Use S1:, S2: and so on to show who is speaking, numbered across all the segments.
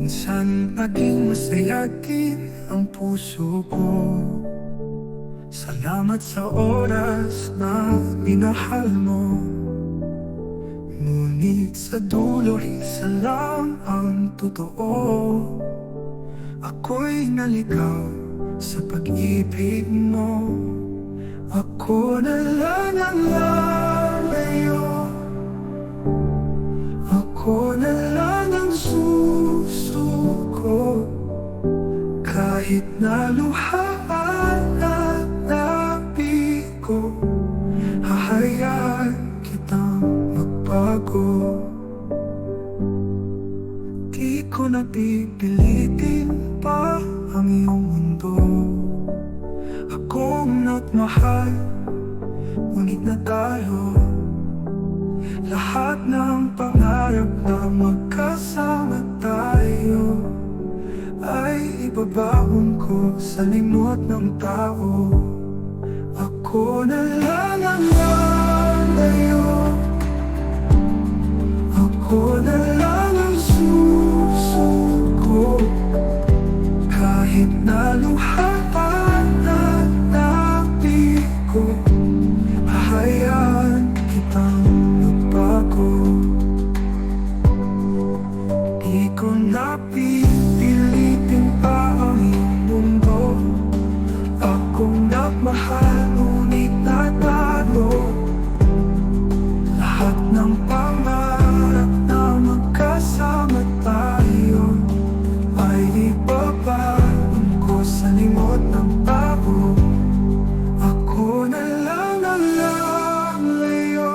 S1: Minsan naging masaya din ang puso ko. Salamat sa oras na minahal mo. Ngunit sa dulo isa lang ang totoo. Ako'y naligaw sa pag-ibig mo. Ako na lang ang lalayo. Ako na lang ang susuko. Kahit na luhaan at nabigo, hahayaan kitang magbago. Di ko na pipilitin pa ang iyong mundo. Akong nagmahal, ngunit na tayo. Lahat ng pangarap na magkasama tayo ay ibabaon ko sa limot ng tao. Ako na lang ang lalayo. Ako na lang ang susuko. Kahit na luhaan at nabigo, hahayaan kitang magbago. Di ko na pipilitin pa ang iyong mundo. Akong nagmahal, ngunit natalo. Lahat ng pangarap na magkasama tayo ay ibabaon ko sa limot ng tao. Ako na lang ang lalayo.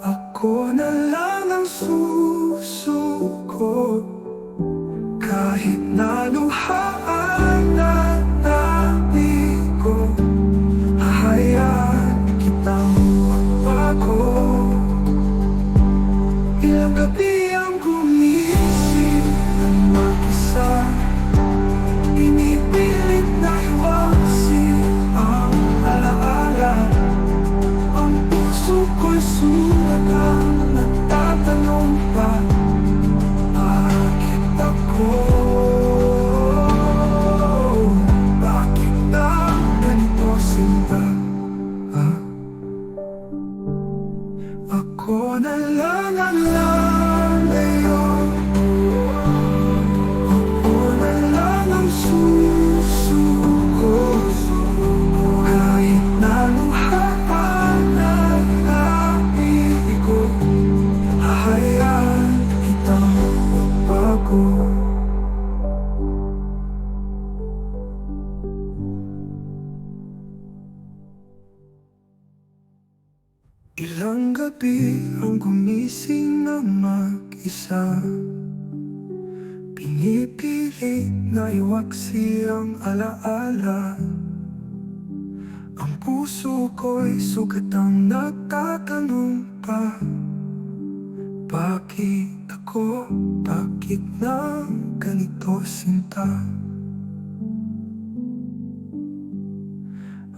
S1: Ako na lang ang susuko. Kahit na luhaan at nabigo, hahayaan kitang magbago. Ilang gabi ang gumising ng mag-isa. Pinipilit na iwasin ang alaala. Ang puso ko'y sumagang nagtatanong pa, bakit ako? Bakit na ganito sinta? Ako na lang ang lalayo. Ako na lang ang susuko. Kahit na luhaan at nabigo, hahayaan kitang magbago. Ilang gabi ang gumising ng mag-isa. Pinipilit na iwaksi ang alaala. Ang puso ko'y sugatang nagtatanong pa, bakit ako? Bakit na ganito sinta?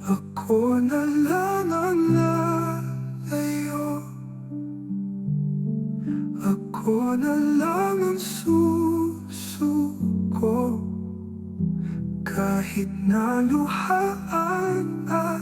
S1: Ako na lang ang lalayo. Ako na lang ang susuko. Kahit na luhaan at